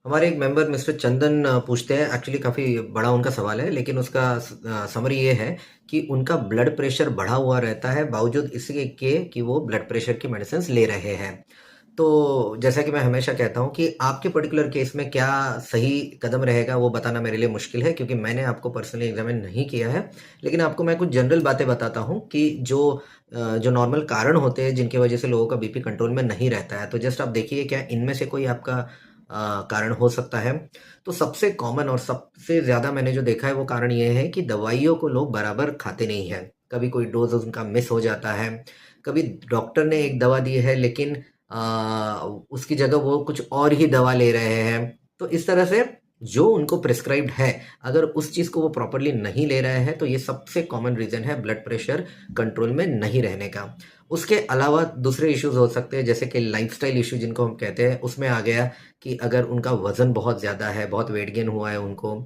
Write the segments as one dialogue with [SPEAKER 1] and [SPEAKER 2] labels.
[SPEAKER 1] हमारे एक member mister चंदन पूछते हैं। एक्चुअली काफ़ी बड़ा उनका सवाल है, लेकिन उसका समरी ये है कि उनका ब्लड प्रेशर बढ़ा हुआ रहता है बावजूद इसके के कि वो ब्लड प्रेशर की मेडिसिन ले रहे हैं। तो जैसा कि मैं हमेशा कहता हूँ कि आपके पर्टिकुलर केस में क्या सही कदम रहेगा वो बताना मेरे लिए मुश्किल है, क्योंकि मैंने आपको पर्सनली एग्जामिन नहीं किया है। लेकिन आपको मैं कुछ जनरल बातें बताता हूँ कि जो नॉर्मल कारण होते हैं जिनकी वजह से लोगों का बीपी कंट्रोल में नहीं रहता है, तो जस्ट आप देखिए क्या इनमें से कोई आपका कारण हो सकता है। तो सबसे कॉमन और सबसे ज़्यादा मैंने जो देखा है वो कारण ये है कि दवाइयों को लोग बराबर खाते नहीं हैं। कभी कोई डोज उनका मिस हो जाता है, कभी डॉक्टर ने एक दवा दी है लेकिन उसकी जगह वो कुछ और ही दवा ले रहे हैं। तो इस तरह से जो उनको प्रिस्क्राइब्ड है, अगर उस चीज़ को वो प्रॉपरली नहीं ले रहे हैं, तो ये सबसे कॉमन रीज़न है ब्लड प्रेशर कंट्रोल में नहीं रहने का। उसके अलावा दूसरे इश्यूज हो सकते हैं, जैसे कि लाइफस्टाइल इशू जिनको हम कहते हैं, उसमें आ गया कि अगर उनका वजन बहुत ज़्यादा है, बहुत वेट गेन हुआ है उनको,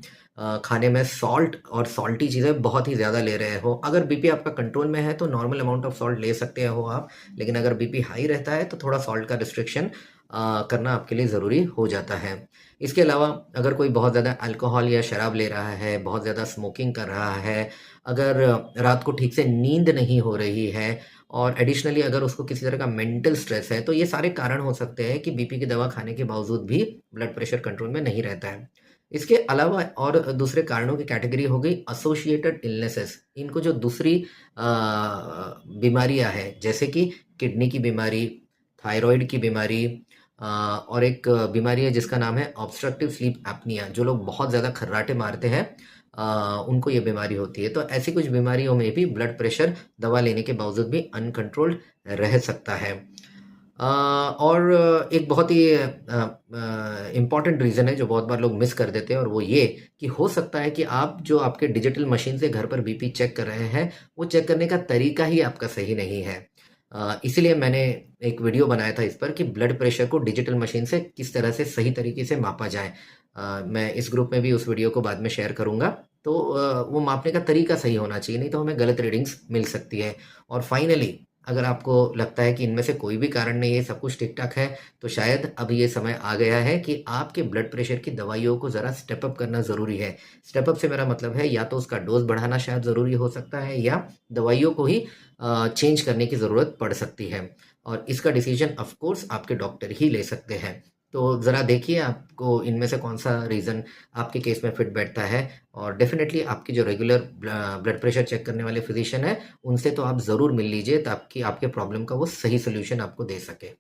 [SPEAKER 1] खाने में सॉल्ट और सॉल्टी चीज़ें बहुत ही ज़्यादा ले रहे हो। अगर बीपी आपका कंट्रोल में है तो नॉर्मल अमाउंट ऑफ सॉल्ट ले सकते हो आप, लेकिन अगर बीपी हाई रहता है तो थोड़ा सॉल्ट का रिस्ट्रिक्शन करना आपके लिए ज़रूरी हो जाता है। इसके अलावा अगर कोई बहुत ज़्यादा अल्कोहल या शराब ले रहा है, बहुत ज़्यादा स्मोकिंग कर रहा है, अगर रात को ठीक से नींद नहीं हो रही है, और एडिशनली अगर उसको किसी तरह का मेंटल स्ट्रेस है, तो ये सारे कारण हो सकते हैं कि बीपी की दवा खाने के बावजूद भी ब्लड प्रेशर कंट्रोल में नहीं रहता है। इसके अलावा और दूसरे कारणों की कैटेगरी हो गई एसोसिएटेड इलनेसेस। इनको जो दूसरी बीमारियां हैं, जैसे कि किडनी की बीमारी, थायराइड की बीमारी, और एक बीमारी है जिसका नाम है ऑब्स्ट्रक्टिव स्लीप एपनिया। जो लोग बहुत ज़्यादा खर्राटे मारते हैं, उनको ये बीमारी होती है। तो ऐसी कुछ बीमारियों में भी ब्लड प्रेशर दवा लेने के बावजूद भी अनकंट्रोल्ड रह सकता है। और एक बहुत ही इम्पॉर्टेंट रीज़न है जो बहुत बार लोग मिस कर देते हैं, और वो ये कि हो सकता है कि आप जो आपके डिजिटल मशीन से घर पर बीपी चेक कर रहे हैं, वो चेक करने का तरीका ही आपका सही नहीं है। इसीलिए मैंने एक वीडियो बनाया था इस पर कि ब्लड प्रेशर को डिजिटल मशीन से किस तरह से सही तरीके से मापा जाए। मैं इस ग्रुप में भी उस वीडियो को बाद में शेयर करूँगा। तो वो मापने का तरीका सही होना चाहिए, नहीं तो हमें गलत रीडिंग्स मिल सकती है। और फाइनली अगर आपको लगता है कि इनमें से कोई भी कारण नहीं है, सब कुछ ठीक-ठाक है, तो शायद अब ये समय आ गया है कि आपके ब्लड प्रेशर की दवाइयों को ज़रा स्टेप अप करना ज़रूरी है। स्टेप अप से मेरा मतलब है या तो उसका डोज़ बढ़ाना शायद ज़रूरी हो सकता है, या दवाइयों को ही चेंज करने की ज़रूरत पड़ सकती है। और इसका डिसीजन ऑफ कोर्स आपके डॉक्टर ही ले सकते हैं। तो ज़रा देखिए आपको इनमें से कौन-सा रीज़न आपके केस में फिट बैठता है, और डेफ़िनेटली आपकी जो रेगुलर ब्लड प्रेशर चेक करने वाले फ़िज़िशियन हैं, उनसे तो आप ज़रूर मिल लीजिए ताकि आपके प्रॉब्लम का वो सही सॉल्यूशन आपको दे सके।